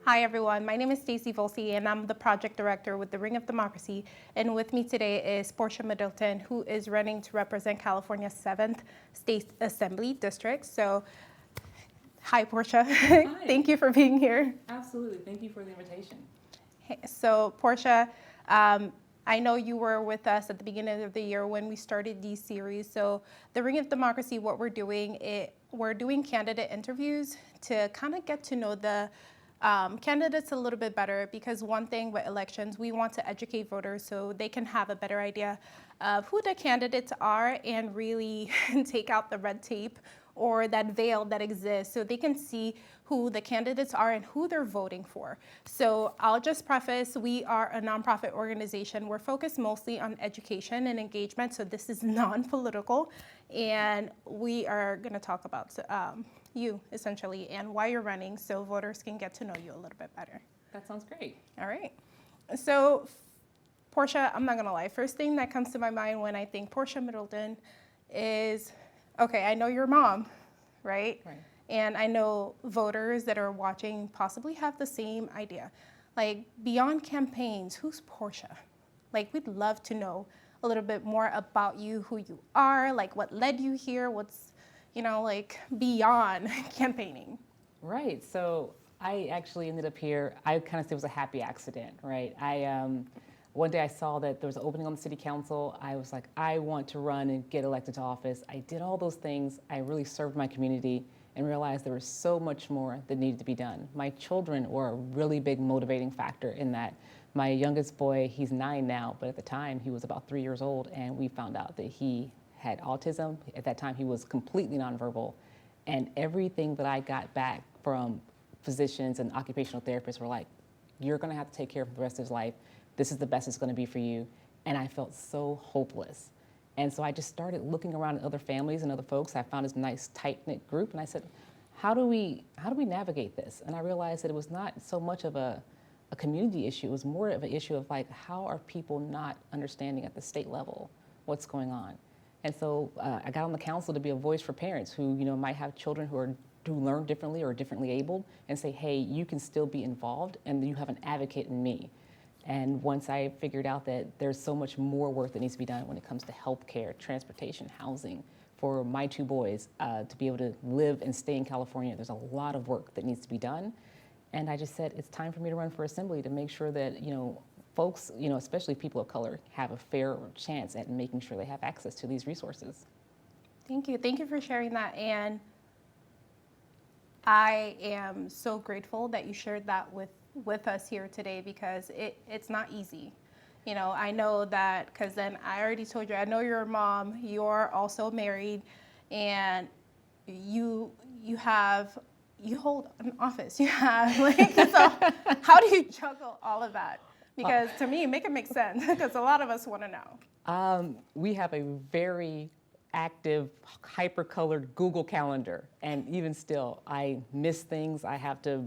Hi everyone, my name is Stacey Volcy and I'm the project director with the Ring of Democracy. And with me today is Porsche Middleton, who is running to represent California's 7th State Assembly District. So, hi Porsche, Hi. Thank you for being here. Absolutely, thank you for the invitation. So Porsche, I know you were with us at the beginning of the year when we started these series. So the Ring of Democracy, what we're doing, we're doing candidate interviews to kind of get to know the candidates a little bit better, because one thing with elections, we want to educate voters so they can have a better idea of who the candidates are and really take out the red tape or that veil that exists so they can see who the candidates are and who they're voting for. So I'll just preface, we are a nonprofit organization. We're focused mostly on education and engagement, so this is non-political. And we are gonna talk about you, essentially, and why you're running so voters can get to know you a little bit better. That sounds great. All right. So, Porsche, I'm not gonna lie, first thing that comes to my mind when I think Porsche Middleton is, okay, I know your mom, right? Right. And I know voters that are watching possibly have the same idea. Like, beyond campaigns, who's Porsche? Like, we'd love to know a little bit more about you, who you are, like what led you here, what's, like beyond campaigning. Right, so I actually ended up here, I kind of say it was a happy accident, right? One day I saw that there was an opening on the city council. I was like, I want to run and get elected to office. I did all those things. I really served my community and realized there was so much more that needed to be done. My children were a really big motivating factor in that. My youngest boy, he's 9 now, but at the time he was about 3 years old, and we found out that he had autism. At that time he was completely nonverbal, and everything that I got back from physicians and occupational therapists were like, you're gonna have to take care of him the rest of his life. This is the best it's gonna be for you. And I felt so hopeless. And so I just started looking around at other families and other folks. I found this nice tight-knit group, and I said, how do we navigate this? And I realized that it was not so much of a community issue. It was more of an issue of like, how are people not understanding at the state level what's going on? And so I got on the council to be a voice for parents who might have children who learn differently or differently abled, and say, hey, you can still be involved and you have an advocate in me. And once I figured out that there's so much more work that needs to be done when it comes to healthcare, transportation, housing, for my 2 boys to be able to live and stay in California, there's a lot of work that needs to be done. And I just said, it's time for me to run for assembly to make sure that, folks, especially people of color, have a fair chance at making sure they have access to these resources. Thank you. Thank you for sharing that. And I am so grateful that you shared that with us here today, because it's not easy. I know that, because then I already told you, I know you're a mom, you're also married, and you hold an office. You have, so how do you juggle all of that? Because to me, make it make sense, because a lot of us want to know. We have a very active, hyper-colored Google Calendar, and even still, I miss things. I have to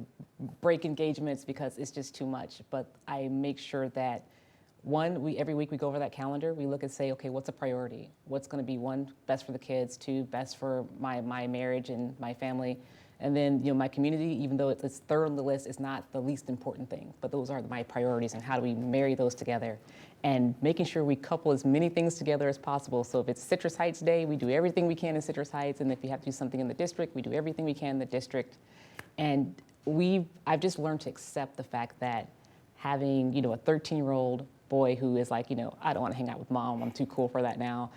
break engagements because it's just too much. But I make sure that, every week we go over that calendar. We look and say, okay, what's a priority? What's going to be, 1, best for the kids, 2, best for my marriage and my family. And then, my community, even though it's third on the list, is not the least important thing. But those are my priorities, and how do we marry those together? And making sure we couple as many things together as possible. So if it's Citrus Heights Day, we do everything we can in Citrus Heights. And if we have to do something in the district, we do everything we can in the district. And I've just learned to accept the fact that having, a 13-year-old boy who is like, I don't want to hang out with mom, I'm too cool for that now.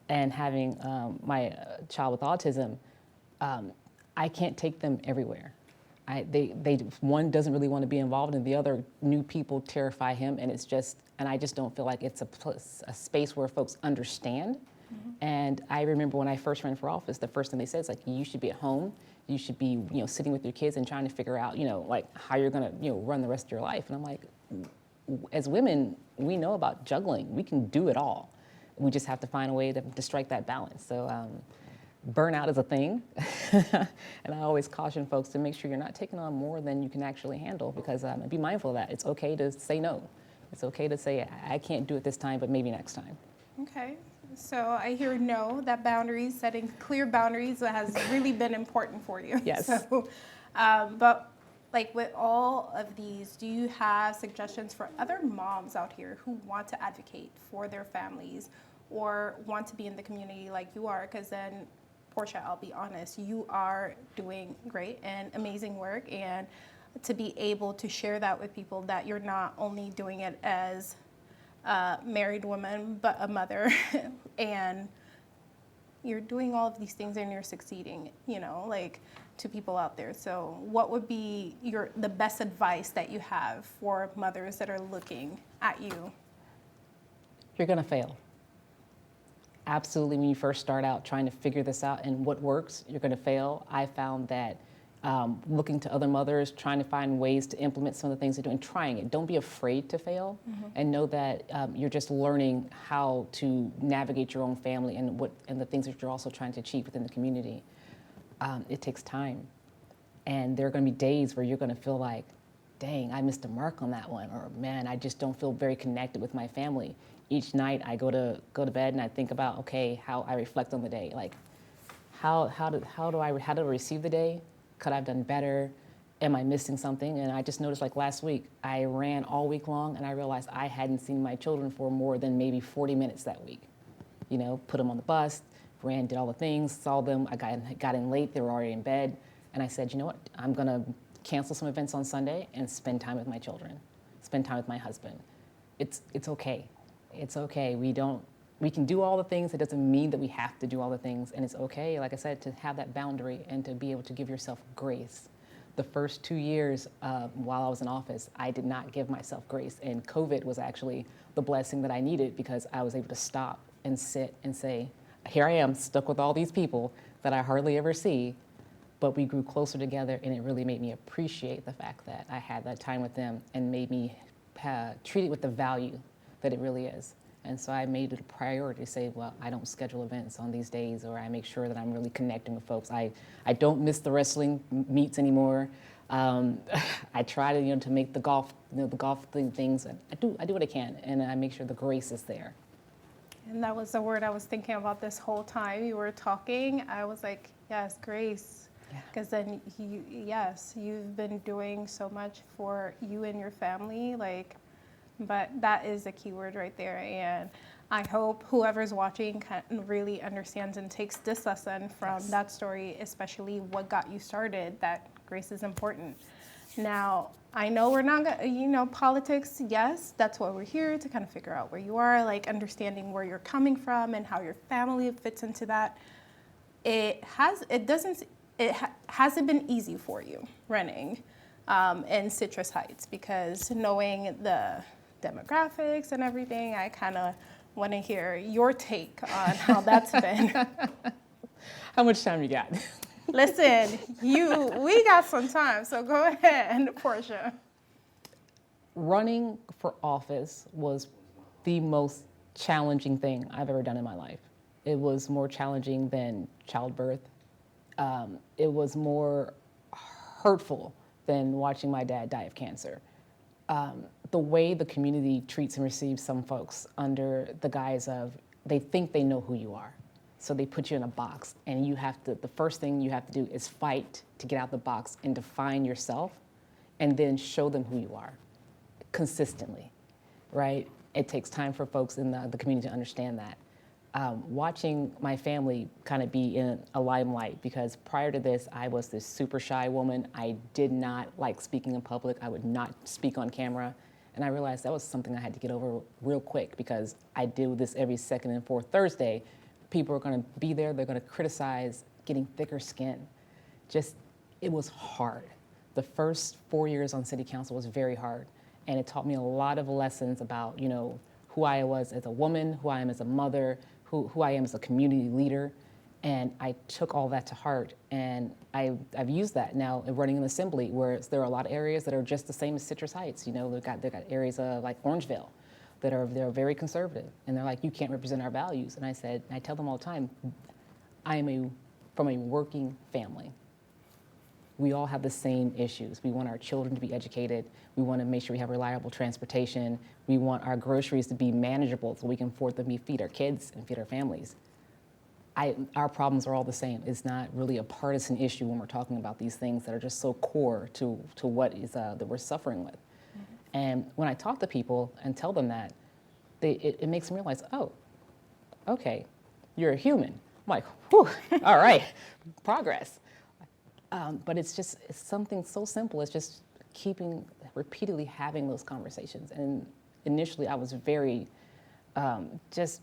And having my child with autism, I can't take them everywhere. One doesn't really want to be involved, and the other, new people terrify him, and I just don't feel like it's a space where folks understand. Mm-hmm. And I remember when I first ran for office, the first thing they said is like, you should be at home, you should be, sitting with your kids and trying to figure out, like how you're gonna, run the rest of your life. And I'm like, as women, we know about juggling, we can do it all. We just have to find a way to strike that balance. So. Burnout is a thing, and I always caution folks to make sure you're not taking on more than you can actually handle, because be mindful of that. It's okay to say no. It's okay to say, I can't do it this time, but maybe next time. Okay, so I hear no, that boundaries, setting clear boundaries has really been important for you. Yes. So, but like with all of these, do you have suggestions for other moms out here who want to advocate for their families or want to be in the community like you are? Because then, Porsche, I'll be honest, you are doing great and amazing work, and to be able to share that with people, that you're not only doing it as a married woman, but a mother, and you're doing all of these things and you're succeeding, you know, like to people out there. So what would be the best advice that you have for mothers that are looking at you? You're gonna fail. Absolutely, when you first start out trying to figure this out and what works, you're gonna fail. I found that looking to other mothers, trying to find ways to implement some of the things they're doing, trying it. Don't be afraid to fail, and know that you're just learning how to navigate your own family and the things that you're also trying to achieve within the community. It takes time, and there are going to be days where you're going to feel like, dang, I missed a mark on that one, or man, I just don't feel very connected with my family. Each night I go to bed and I think about, okay, how I reflect on the day, like how do I receive the day? Could I have done better? Am I missing something? And I just noticed, like last week, I ran all week long and I realized I hadn't seen my children for more than maybe 40 minutes that week. You know, put them on the bus, ran, did all the things, saw them. I got in late, they were already in bed. And I said, you know what, I'm gonna cancel some events on Sunday and spend time with my children, spend time with my husband. It's okay. It's okay. We can do all the things. It doesn't mean that we have to do all the things. And it's okay, like I said, to have that boundary and to be able to give yourself grace. The first 2 years while I was in office, I did not give myself grace. And COVID was actually the blessing that I needed, because I was able to stop and sit and say, here I am, stuck with all these people that I hardly ever see, but we grew closer together, and it really made me appreciate the fact that I had that time with them and made me treat it with the value that it really is. And so I made it a priority to say, well, I don't schedule events on these days, or I make sure that I'm really connecting with folks. I don't miss the wrestling meets anymore. I try to, to make the golf things. I do what I can, and I make sure the grace is there. And that was the word I was thinking about this whole time you were talking. I was like, yes, grace. Because then, you've been doing so much for you and your family, but that is a key word right there. And I hope whoever's watching really understands and takes this lesson from that story, especially what got you started, that grace is important. Now, I know we're not gonna, politics, yes, that's why we're here, to kind of figure out where you are, like understanding where you're coming from and how your family fits into that. It hasn't been easy for you running in Citrus Heights, because knowing the demographics and everything, I kind of want to hear your take on how that's been. How much time you got? Listen, we got some time, so go ahead, Portia. Running for office was the most challenging thing I've ever done in my life. It was more challenging than childbirth. It was more hurtful than watching my dad die of cancer. The way the community treats and receives some folks under the guise of they think they know who you are. So they put you in a box, and the first thing you have to do is fight to get out the box and define yourself, and then show them who you are consistently, right? It takes time for folks in the community to understand that. Watching my family kind of be in a limelight, because prior to this, I was this super shy woman. I did not like speaking in public. I would not speak on camera. And I realized that was something I had to get over real quick, because I do this every second and fourth Thursday. People are going to be there. They're going to criticize getting thicker skin. It was hard. The first 4 years on city council was very hard. And it taught me a lot of lessons about, who I was as a woman, who I am as a mother, who I am as a community leader. And I took all that to heart, and I've used that now in running an assembly, where there are a lot of areas that are just the same as Citrus Heights. They've got areas like Orangeville they're very conservative, and they're like, you can't represent our values. And I tell them all the time, I am from a working family. We all have the same issues. We want our children to be educated. We want to make sure we have reliable transportation. We want our groceries to be manageable so we can afford them to feed our kids and feed our families. our problems are all the same. It's not really a partisan issue when we're talking about these things that are just so core to what is that we're suffering with. And when I talk to people and tell them that, it makes them realize, oh, okay, you're a human. I'm like, whew, all right, progress. But it's something so simple. It's just repeatedly having those conversations. And initially, I was very just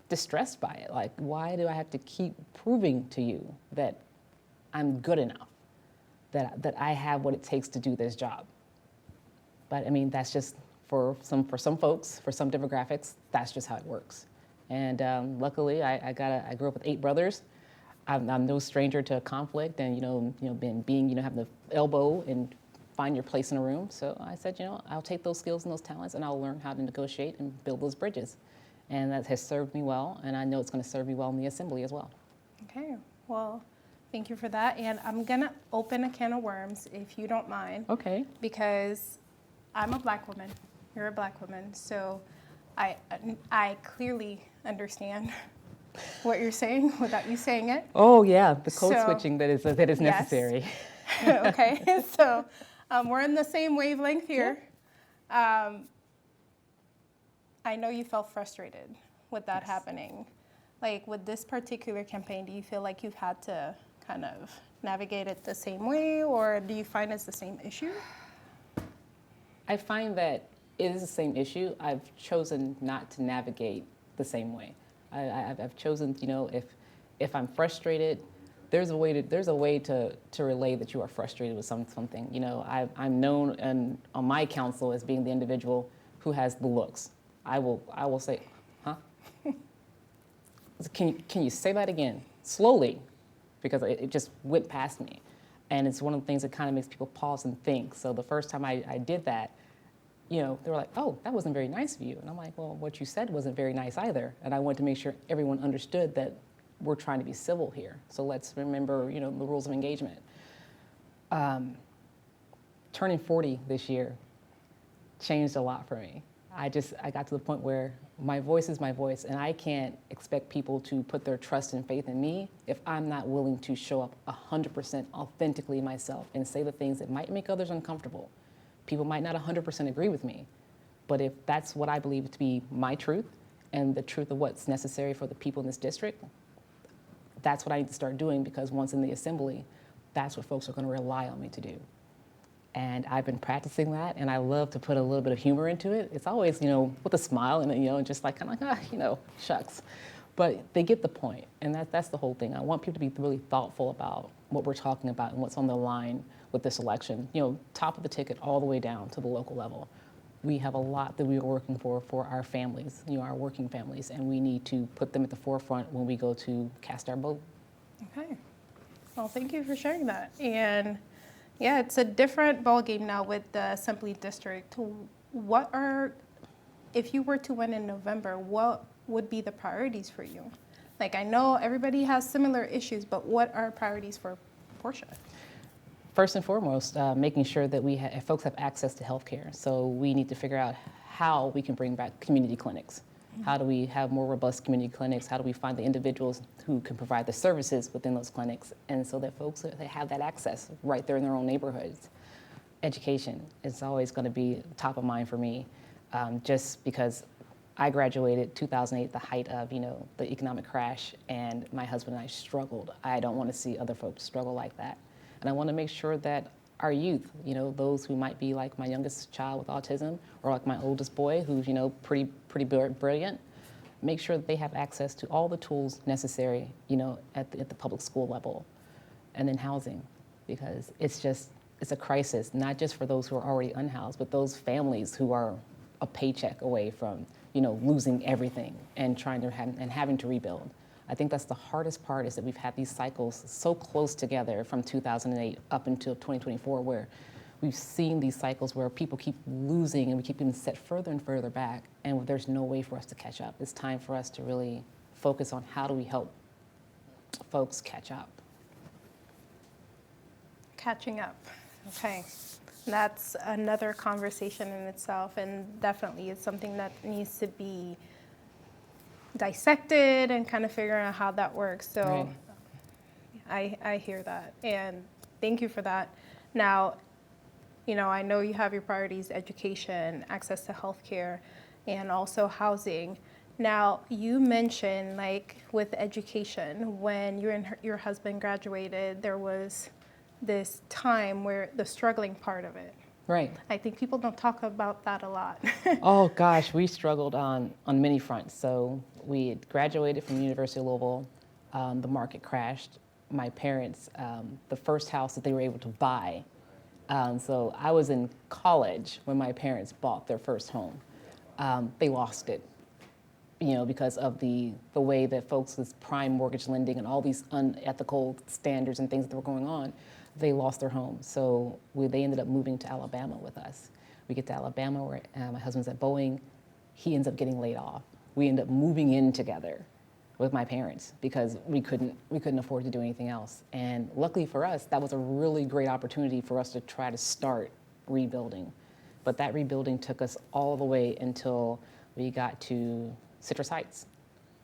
distressed by it. Like, why do I have to keep proving to you that I'm good enough, that I have what it takes to do this job? But I mean, that's just for some folks, for some demographics, that's just how it works. And luckily, I grew up with 8 brothers. I'm no stranger to conflict and being having the elbow and find your place in a room. So I said, I'll take those skills and those talents and I'll learn how to negotiate and build those bridges. And that has served me well, and I know it's going to serve me well in the assembly as well. Okay, well, thank you for that. And I'm going to open a can of worms, if you don't mind. Okay. Because I'm a Black woman, you're a Black woman, so I clearly understand what you're saying without you saying it. Oh yeah, the code switching that is necessary. Okay, so we're in the same wavelength here. Yeah. I know you felt frustrated with that happening. Like with this particular campaign, do you feel like you've had to kind of navigate it the same way, or do you find it's the same issue? I find that it is the same issue. I've chosen not to navigate the same way. I've chosen, if I'm frustrated, there's a way to relay that you are frustrated with something. I'm known on my council as being the individual who has the looks. I will say, huh? Can you say that again slowly, because it just went past me, and it's one of the things that kind of makes people pause and think. So the first time I did that, they were like, oh, that wasn't very nice of you. And I'm like, well, what you said wasn't very nice either. And I wanted to make sure everyone understood that we're trying to be civil here. So let's remember, the rules of engagement. Turning 40 this year changed a lot for me. I got to the point where my voice is my voice, and I can't expect people to put their trust and faith in me if I'm not willing to show up 100% authentically myself and say the things that might make others uncomfortable. People might not 100% agree with me, but if that's what I believe to be my truth and the truth of what's necessary for the people in this district, that's what I need to start doing, because once in the assembly, that's what folks are going to rely on me to do. And I've been practicing that, and I love to put a little bit of humor into it. It's always, with a smile and, just like kind of like, shucks. But they get the point, and that's the whole thing. I want people to be really thoughtful about what we're talking about and what's on the line with this election. Top of the ticket all the way down to the local level. We have a lot that we are working for our families, our working families, and we need to put them at the forefront when we go to cast our vote. Okay. Well, thank you for sharing that. And yeah, it's a different ballgame now with the Assembly District. If you were to win in November, what would be the priorities for you? Like, I know everybody has similar issues, but what are priorities for Porsche? First and foremost, making sure that folks have access to health care. So we need to figure out how we can bring back community clinics. Mm-hmm. How do we have more robust community clinics? How do we find the individuals who can provide the services within those clinics? And so that folks they have that access right there in their own neighborhoods. Education is always going to be top of mind for me, just because I graduated 2008, the height of the economic crash, and my husband and I struggled. I don't want to see other folks struggle like that. And I want to make sure that our youth, those who might be like my youngest child with autism, or like my oldest boy who's, pretty brilliant, make sure that they have access to all the tools necessary, at the public school level. And then housing, because it's a crisis, not just for those who are already unhoused, but those families who are a paycheck away from, losing everything and having to rebuild. I think that's the hardest part, is that we've had these cycles so close together from 2008 up until 2024, where we've seen these cycles where people keep losing and we keep getting set further and further back, and there's no way for us to catch up. It's time for us to really focus on how do we help folks catch up. Catching up, okay. That's another conversation in itself, and definitely it's something that needs to be dissect it and kind of figuring out how that works. So Right. I hear that, and thank you for that. Now, I know you have your priorities: education, access to healthcare, and also housing. Now, you mentioned, like, with education, when you and your husband graduated, there was this time where the struggling part of it. Right. I think people don't talk about that a lot. Oh gosh, we struggled on many fronts. So we had graduated from the University of Louisville. The market crashed. My parents, the first house that they were able to buy. So I was in college when my parents bought their first home. They lost it, because of the way that folks with prime mortgage lending and all these unethical standards and things that were going on, they lost their home. So they ended up moving to Alabama with us. We get to Alabama where my husband's at Boeing. He ends up getting laid off. We end up moving in together with my parents because we couldn't afford to do anything else. And luckily for us, that was a really great opportunity for us to try to start rebuilding. But that rebuilding took us all the way until we got to Citrus Heights,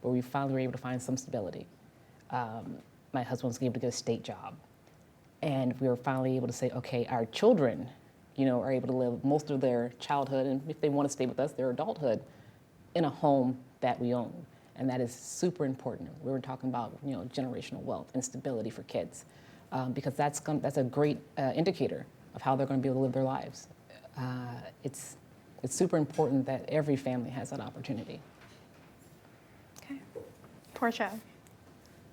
where we finally were able to find some stability. My husband was able to get a state job. And we were finally able to say, okay, our children, are able to live most of their childhood, and if they want to stay with us, their adulthood, in a home that we own. And that is super important. We were talking about, generational wealth and stability for kids, because that's a great indicator of how they're going to be able to live their lives. It's super important that every family has that opportunity. Okay. Portia,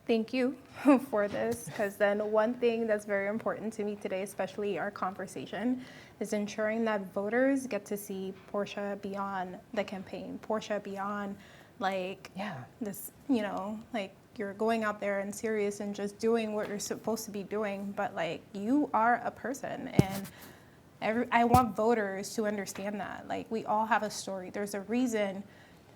thank you for this, because then one thing that's very important to me today, especially our conversation, is ensuring that voters get to see Portia beyond the campaign, Portia beyond this, like you're going out there and serious and just doing what you're supposed to be doing, but like you are a person, and I want voters to understand that. Like, we all have a story. There's a reason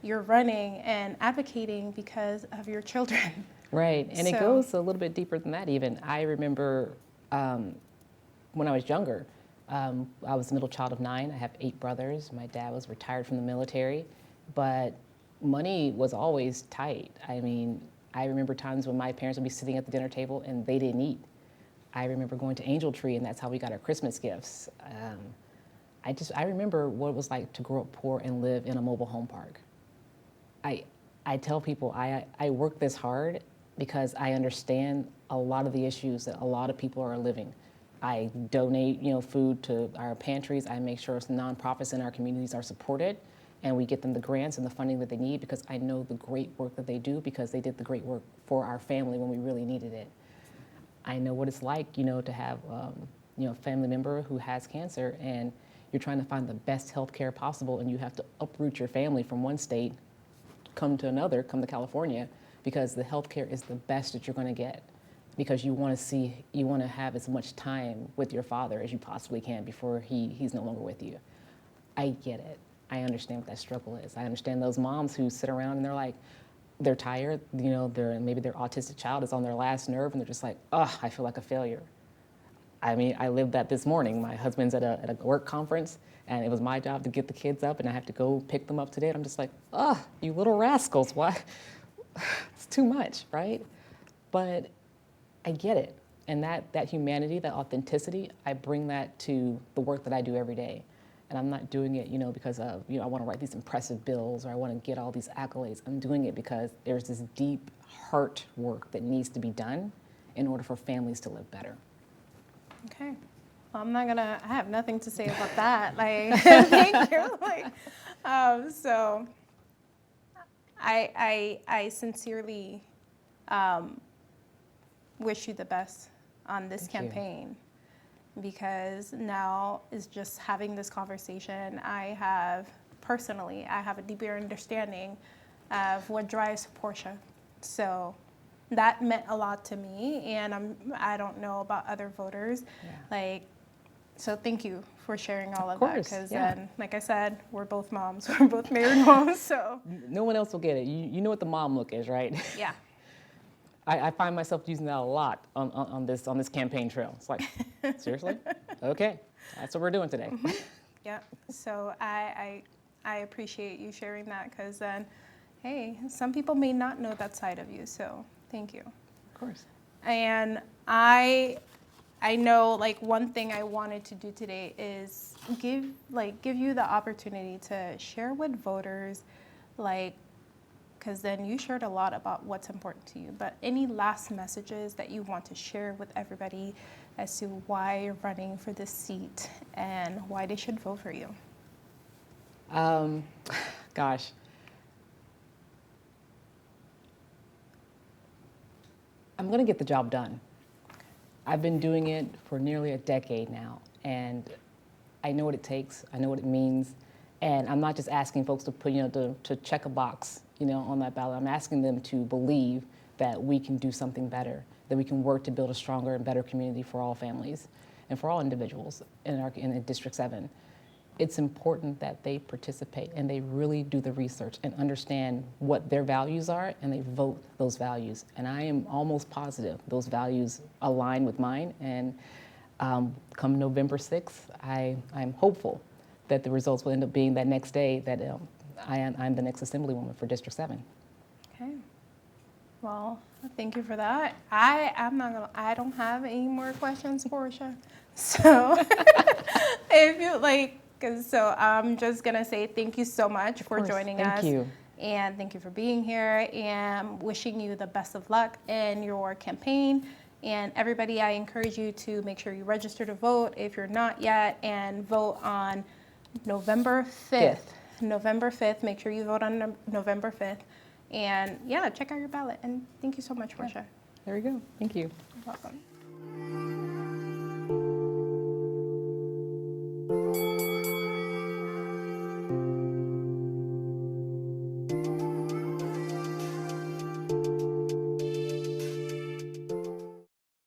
you're running and advocating because of your children. Right, and it goes a little bit deeper than that even. I remember when I was younger, I was the middle child of 9. I have 8 brothers. My dad was retired from the military, but money was always tight. I mean, I remember times when my parents would be sitting at the dinner table and they didn't eat. I remember going to Angel Tree, and that's how we got our Christmas gifts. I remember what it was like to grow up poor and live in a mobile home park. I tell people I work this hard because I understand a lot of the issues that a lot of people are living. I donate, food to our pantries. I make sure nonprofits in our communities are supported, and we get them the grants and the funding that they need, because I know the great work that they do, because they did the great work for our family when we really needed it. I know what it's like, to have, a family member who has cancer, and you're trying to find the best health care possible, and you have to uproot your family from one state, come to another, come to California, because the health care is the best that you're going to get, because you want to have as much time with your father as you possibly can before he's no longer with you. I get it. I understand what that struggle is. I understand those moms who sit around and they're tired, maybe their autistic child is on their last nerve, and they're just like, oh, I feel like a failure. I mean, I lived that this morning. My husband's at a work conference, and it was my job to get the kids up, and I have to go pick them up today. And I'm just like, oh, you little rascals, why? It's too much, right? But I get it. And that humanity, that authenticity, I bring that to the work that I do every day. And I'm not doing it, because of, I want to write these impressive bills, or I want to get all these accolades. I'm doing it because there's this deep heart work that needs to be done in order for families to live better. Okay. Well, I have nothing to say about that. Thank you. So I sincerely wish you the best on this campaign. Because now is just having this conversation, I have a deeper understanding of what drives Portia. So that meant a lot to me, and I don't know about other voters. Yeah. So thank you for sharing all of that, because then, like I said, we're both moms. We're both married moms, so. No one else will get it. You know what the mom look is, right? Yeah. I find myself using that a lot on this campaign trail. It's like, seriously? Okay, that's what we're doing today. Yeah, so I appreciate you sharing that, because then, hey, some people may not know that side of you, so thank you. Of course. And I know, like, one thing I wanted to do today is give you the opportunity to share with voters, like, because then you shared a lot about what's important to you, but any last messages that you want to share with everybody as to why you're running for this seat and why they should vote for you? Gosh. I'm going to get the job done. I've been doing it for nearly a decade now, and I know what it takes. I know what it means, and I'm not just asking folks to put, to check a box, on that ballot. I'm asking them to believe that we can do something better, that we can work to build a stronger and better community for all families and for all individuals in District 7. It's important that they participate and they really do the research and understand what their values are, and they vote those values. And I am almost positive those values align with mine. And come November 6th, I'm hopeful that the results will end up being that next day that I'm the next Assemblywoman for District 7. Okay. Well, thank you for that. I don't have any more questions, Portia. So if you so I'm just gonna say thank you so much for joining us. Thank you. And thank you for being here, and wishing you the best of luck in your campaign. And everybody, I encourage you to make sure you register to vote if you're not yet, and vote on November 5th. November 5th. Make sure you vote on November 5th. And yeah, check out your ballot. And thank you so much, Portia. There we go. Thank you. You're welcome.